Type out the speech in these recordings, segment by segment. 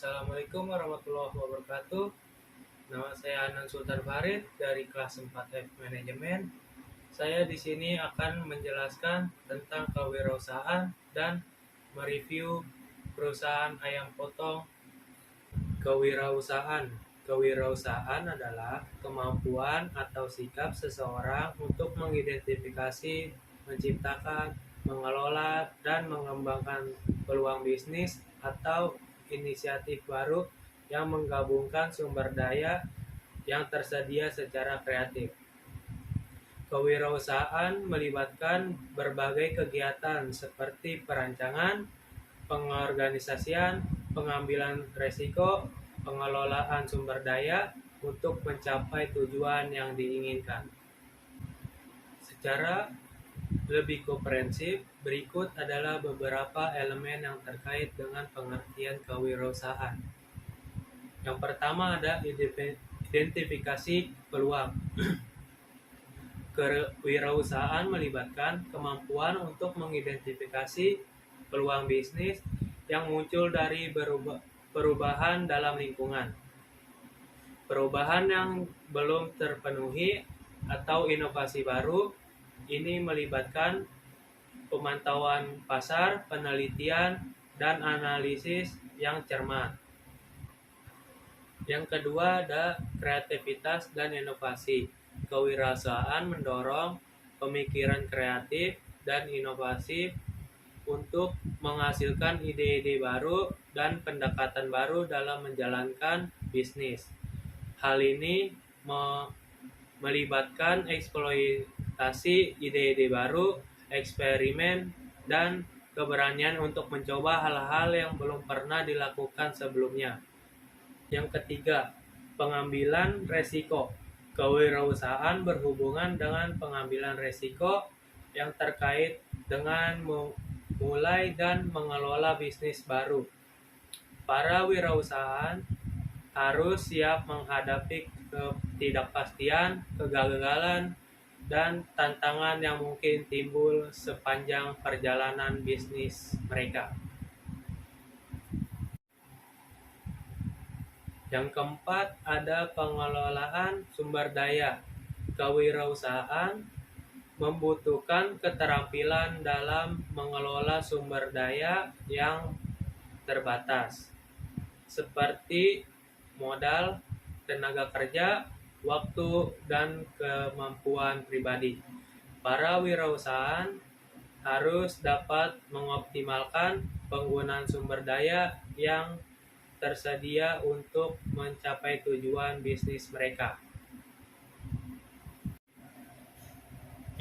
Assalamualaikum warahmatullahi wabarakatuh. Nama saya Anan Sultan Farid dari kelas 4F Manajemen. Saya di sini akan menjelaskan tentang kewirausahaan dan mereview perusahaan ayam potong. Kewirausahaan adalah kemampuan atau sikap seseorang untuk mengidentifikasi, menciptakan, mengelola, dan mengembangkan peluang bisnis atau inisiatif baru yang menggabungkan sumber daya yang tersedia secara kreatif. Kewirausahaan melibatkan berbagai kegiatan seperti perancangan, pengorganisasian, pengambilan risiko, pengelolaan sumber daya untuk mencapai tujuan yang diinginkan. Secara lebih komprehensif, berikut adalah beberapa elemen yang terkait dengan pengertian kewirausahaan. Yang pertama ada identifikasi peluang. Kewirausahaan melibatkan kemampuan untuk mengidentifikasi peluang bisnis yang muncul dari perubahan dalam lingkungan. Perubahan yang belum terpenuhi atau inovasi baru ini melibatkan pemantauan pasar, penelitian, dan analisis yang cermat. Yang kedua ada kreativitas dan inovasi. Kewirausahaan mendorong pemikiran kreatif dan inovasi untuk menghasilkan ide-ide baru dan pendekatan baru dalam menjalankan bisnis. Hal ini melibatkan eksploitasi ide-ide baru, eksperimen, dan keberanian untuk mencoba hal-hal yang belum pernah dilakukan sebelumnya. Yang ketiga, pengambilan resiko. Kewirausahaan berhubungan dengan pengambilan resiko yang terkait dengan memulai dan mengelola bisnis baru. Para wirausahaan harus siap menghadapi ketidakpastian, kegagalan, dan tantangan yang mungkin timbul sepanjang perjalanan bisnis mereka. Yang keempat ada pengelolaan sumber daya. Kewirausahaan membutuhkan keterampilan dalam mengelola sumber daya yang terbatas, seperti modal, tenaga kerja, waktu, dan kemampuan pribadi. Para wirausahaan harus dapat mengoptimalkan penggunaan sumber daya yang tersedia untuk mencapai tujuan bisnis mereka.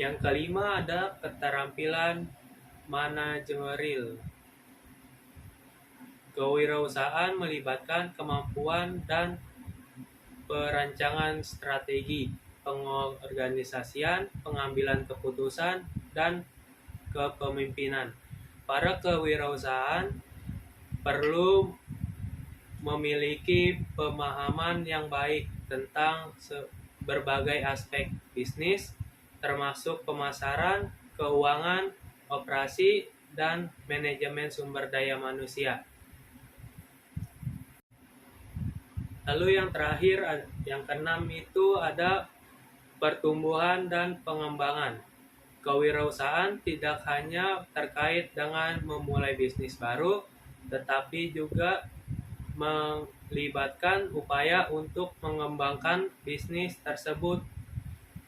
Yang kelima ada keterampilan manajerial. Kewirausahaan melibatkan kemampuan dan perancangan strategi, pengorganisasian, pengambilan keputusan, dan kepemimpinan. Para kewirausahaan perlu memiliki pemahaman yang baik tentang berbagai aspek bisnis, termasuk pemasaran, keuangan, operasi, dan manajemen sumber daya manusia. Lalu yang terakhir, yang keenam itu ada pertumbuhan dan pengembangan. Kewirausahaan tidak hanya terkait dengan memulai bisnis baru, tetapi juga melibatkan upaya untuk mengembangkan bisnis tersebut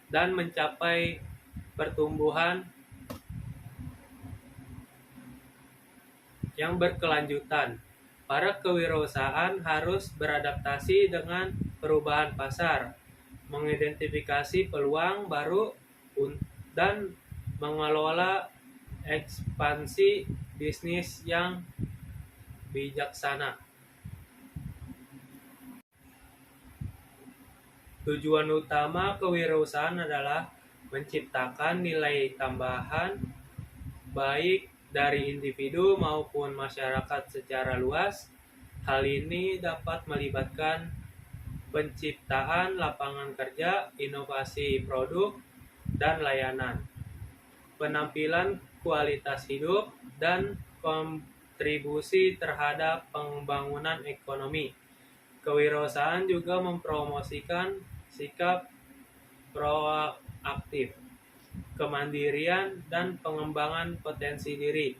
dan mencapai pertumbuhan yang berkelanjutan. Para kewirausahaan harus beradaptasi dengan perubahan pasar, mengidentifikasi peluang baru, dan mengelola ekspansi bisnis yang bijaksana. Tujuan utama kewirausahaan adalah menciptakan nilai tambahan baik dari individu maupun masyarakat secara luas. Hal ini dapat melibatkan penciptaan lapangan kerja, inovasi produk dan layanan, penampilan kualitas hidup, dan berkontribusi terhadap pembangunan ekonomi. Kewirausahaan juga mempromosikan sikap proaktif, kemandirian, dan pengembangan potensi diri.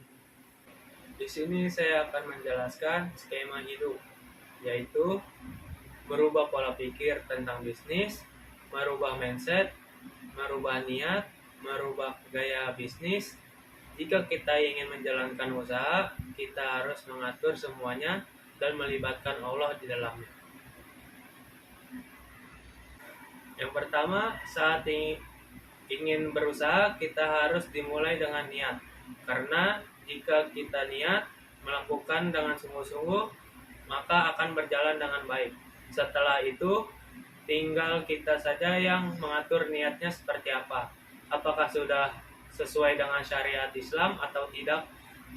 Di sini saya akan menjelaskan skema hidup, yaitu merubah pola pikir tentang bisnis, merubah mindset, merubah niat, merubah gaya bisnis. Jika kita ingin menjalankan usaha, kita harus mengatur semuanya dan melibatkan Allah di dalamnya. Yang pertama, saat ingin berusaha, kita harus dimulai dengan niat. Karena jika kita niat melakukan dengan sungguh-sungguh, maka akan berjalan dengan baik. Setelah itu, tinggal kita saja yang mengatur niatnya seperti apa. Apakah sudah sesuai dengan syariat Islam atau tidak.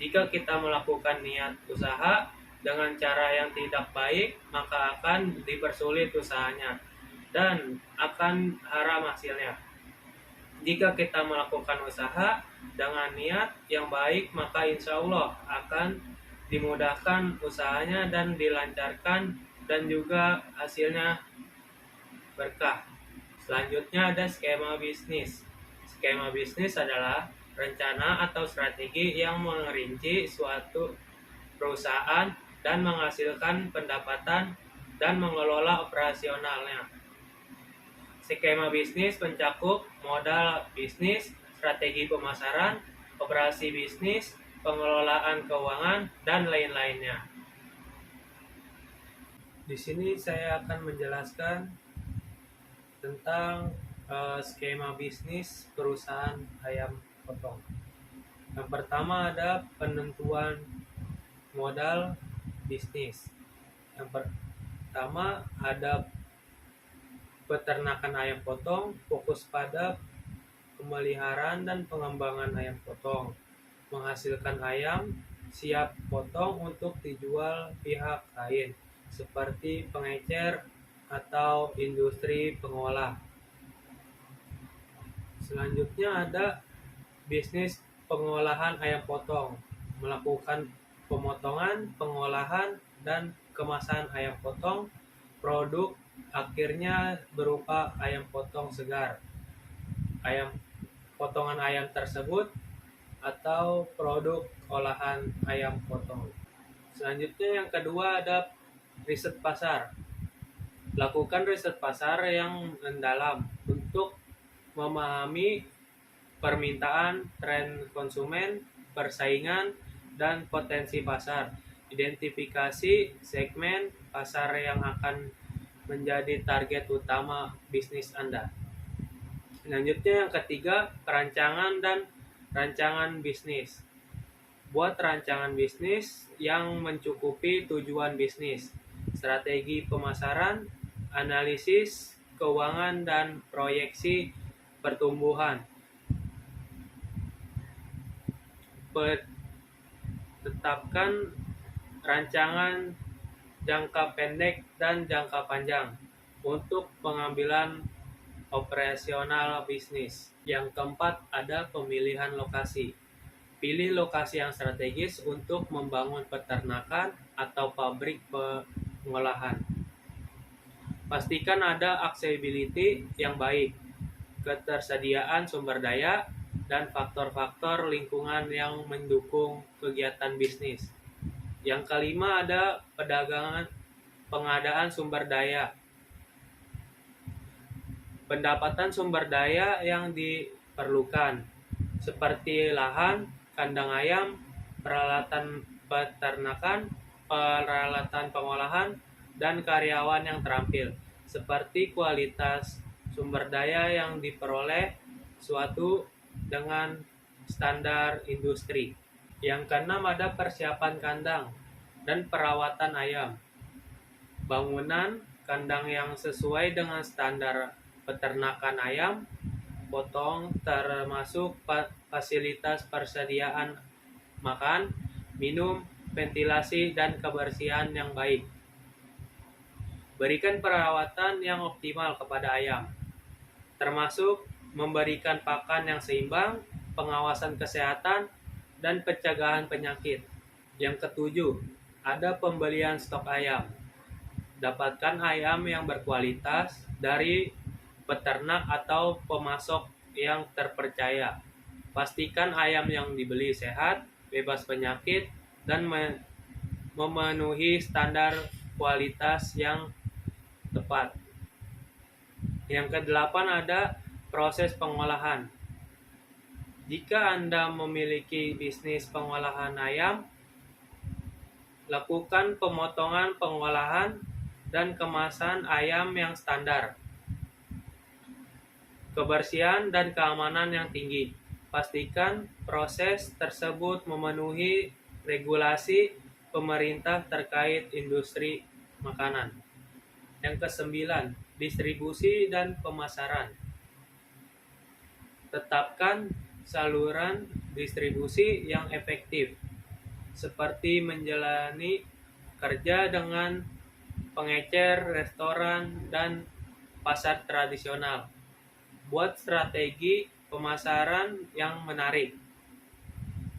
Jika kita melakukan niat usaha dengan cara yang tidak baik, maka akan dipersulit usahanya dan akan haram hasilnya. Jika kita melakukan usaha dengan niat yang baik, maka insya Allah akan dimudahkan usahanya dan dilancarkan, dan juga hasilnya berkah. Selanjutnya ada skema bisnis. Skema bisnis adalah rencana atau strategi yang merinci suatu perusahaan dan menghasilkan pendapatan dan mengelola operasionalnya. Skema bisnis mencakup modal bisnis, strategi pemasaran, operasi bisnis, pengelolaan keuangan, dan lain-lainnya. Di sini saya akan menjelaskan tentang skema bisnis perusahaan ayam potong. Yang pertama ada penentuan modal bisnis. Yang pertama ada peternakan ayam potong, fokus pada pemeliharaan dan pengembangan ayam potong, menghasilkan ayam siap potong untuk dijual pihak lain, seperti pengecer atau industri pengolah. Selanjutnya ada bisnis pengolahan ayam potong, melakukan pemotongan, pengolahan, dan kemasan ayam potong. Produk akhirnya berupa ayam potong segar, potongan ayam tersebut, atau produk olahan ayam potong. Selanjutnya yang kedua ada riset pasar. Lakukan riset pasar yang mendalam untuk memahami permintaan, tren konsumen, persaingan, dan potensi pasar. Identifikasi segmen pasar yang akan menjadi target utama bisnis Anda. Selanjutnya yang ketiga, perancangan dan rancangan bisnis. Buat rancangan bisnis yang mencukupi tujuan bisnis, strategi pemasaran, analisis keuangan, dan proyeksi pertumbuhan. Tetapkan rancangan jangka pendek dan jangka panjang untuk pengambilan operasional bisnis. Yang keempat ada pemilihan lokasi. Pilih lokasi yang strategis untuk membangun peternakan atau pabrik pengolahan. Pastikan ada accessibility yang baik, ketersediaan sumber daya, dan faktor-faktor lingkungan yang mendukung kegiatan bisnis. Yang kelima ada pengadaan sumber daya. Pendapatan sumber daya yang diperlukan, seperti lahan, kandang ayam, peralatan peternakan, peralatan pengolahan, dan karyawan yang terampil, seperti kualitas sumber daya yang diperoleh suatu dengan standar industri. Yang keenam ada persiapan kandang dan perawatan ayam. Bangunan kandang yang sesuai dengan standar peternakan ayam potong, termasuk fasilitas persediaan makan, minum, ventilasi, dan kebersihan yang baik. Berikan perawatan yang optimal kepada ayam, termasuk memberikan pakan yang seimbang, pengawasan kesehatan, dan pencegahan penyakit. Yang ketujuh, ada pembelian stok ayam. Dapatkan ayam yang berkualitas dari peternak atau pemasok yang terpercaya. Pastikan ayam yang dibeli sehat, bebas penyakit, dan memenuhi standar kualitas yang tepat. Yang kedelapan ada proses pengolahan. Jika Anda memiliki bisnis pengolahan ayam, lakukan pemotongan pengolahan dan kemasan ayam yang standar. Kebersihan dan keamanan yang tinggi. Pastikan proses tersebut memenuhi regulasi pemerintah terkait industri makanan. Yang kesembilan, distribusi dan pemasaran. Tetapkan saluran distribusi yang efektif, seperti menjalani kerja dengan pengecer, restoran, dan pasar tradisional. Buat strategi pemasaran yang menarik,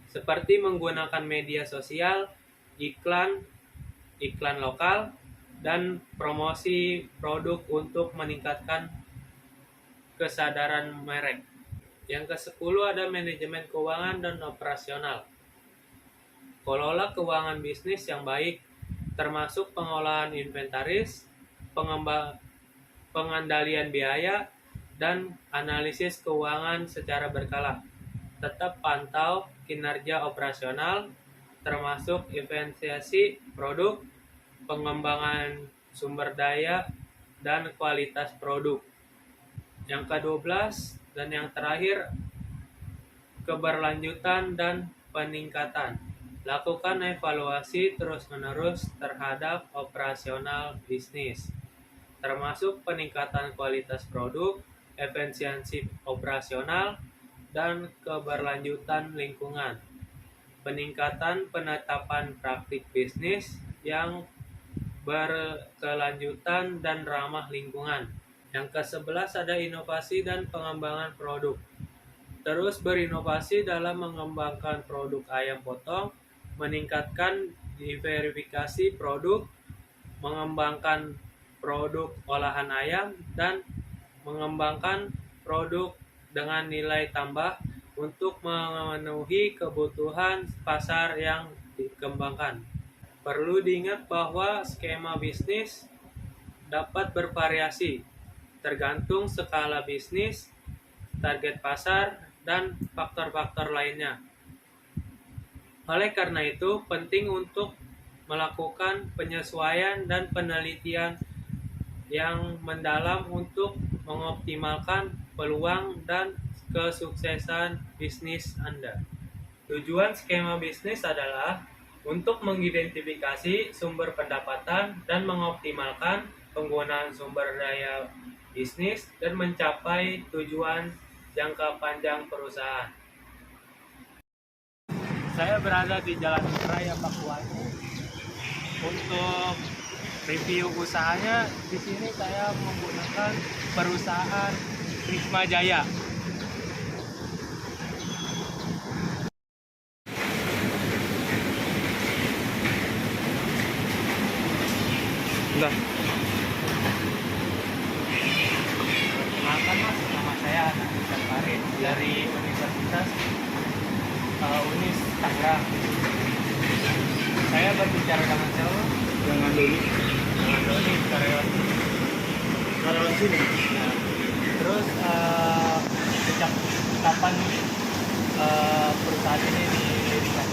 seperti menggunakan media sosial, iklan lokal, dan promosi produk untuk meningkatkan kesadaran merek. Yang ke-10 ada manajemen keuangan dan operasional. Kelola keuangan bisnis yang baik, termasuk pengolahan inventaris, pengendalian biaya, dan analisis keuangan secara berkala. Tetap pantau kinerja operasional, termasuk efisiensi produk, pengembangan sumber daya, dan kualitas produk. Yang ke-12 dan yang terakhir, keberlanjutan dan peningkatan. Lakukan evaluasi terus-menerus terhadap operasional bisnis, termasuk peningkatan kualitas produk, efisiensi operasional, dan keberlanjutan lingkungan. Peningkatan penetapan praktik bisnis yang berkelanjutan dan ramah lingkungan. Yang ke-11 ada inovasi dan pengembangan produk. Terus berinovasi dalam mengembangkan produk ayam potong, meningkatkan diversifikasi produk, mengembangkan produk olahan ayam, dan mengembangkan produk dengan nilai tambah untuk memenuhi kebutuhan pasar yang dikembangkan. Perlu diingat bahwa skema bisnis dapat bervariasi tergantung skala bisnis, target pasar, dan faktor-faktor lainnya. Oleh karena itu, penting untuk melakukan penyesuaian dan penelitian yang mendalam untuk mengoptimalkan peluang dan kesuksesan bisnis Anda. Tujuan skema bisnis adalah untuk mengidentifikasi sumber pendapatan dan mengoptimalkan penggunaan sumber daya bisnis dan mencapai tujuan jangka panjang perusahaan. Saya berada di Jalan Raya Pakuwangi. Untuk review usahanya, di sini saya menggunakan perusahaan Prisma Jaya. Nah, Mas, nama saya Anand Farid dari Universitas Unis Tangerang. Saya berbicara dengan siapa? Dengan Doni. Dengan Doni, karyawan sini. Nah, terus sejak kapan perusahaan ini didirikan?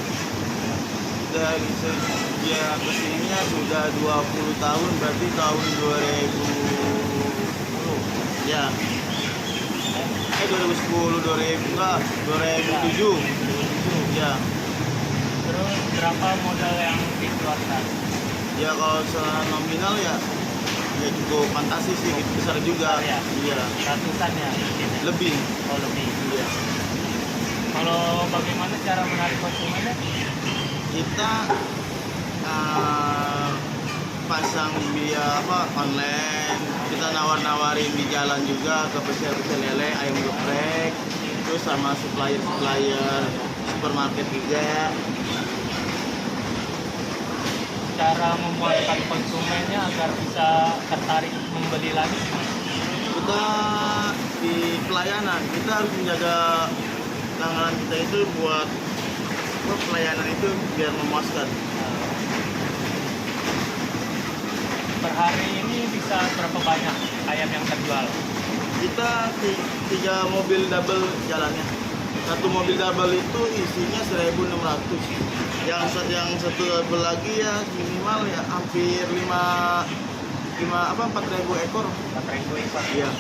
Dari sejak kesininya sudah 20 tahun, berarti tahun 2010. Ya. 2007. Ya. Terus berapa modal yang dikeluarkan? Ya kalau secara nominal ya cukup fantasi sih, besar juga. Ya? Iya. Ratusan ya? Lebih. Oh, lebih. Iya. Kalau bagaimana cara menarik konsumennya? Kita pasang via online, kita nawar-nawarin di jalan juga ke pecel-pecel lele, ayam geprek, terus sama supplier supermarket juga. cara memuaskan konsumennya agar bisa tertarik membeli lagi gimana? Kita di pelayanan kita harus menjaga langganan kita itu buat pelayanan itu biar memuaskan. Per hari ini bisa berapa banyak ayam yang terjual? Kita 3 mobil double jalannya. Satu mobil double itu isinya 1.600. Yang satu double lagi ya minimal ya hampir 4.000 ekor. 4.000 ekor. Iya.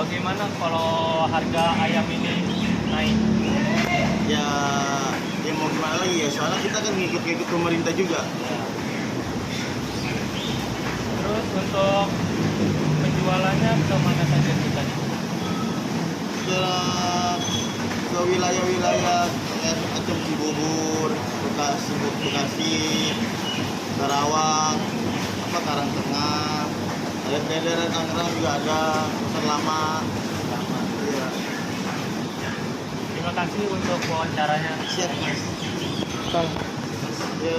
Bagaimana kalau harga ayam ini naik? Ya mau gimana lagi ya, soalnya kita kan ngikut pemerintah juga. Terus untuk penjualannya ke mana saja kita? Ke wilayah-wilayah kayak macam Cibubur, Bekasi, Karawang, Karangtengah, ada daerah Tangerang juga ada, Pasar Lama. Iya. Terima kasih untuk wawancaranya. Siap mas. Salam. Ya.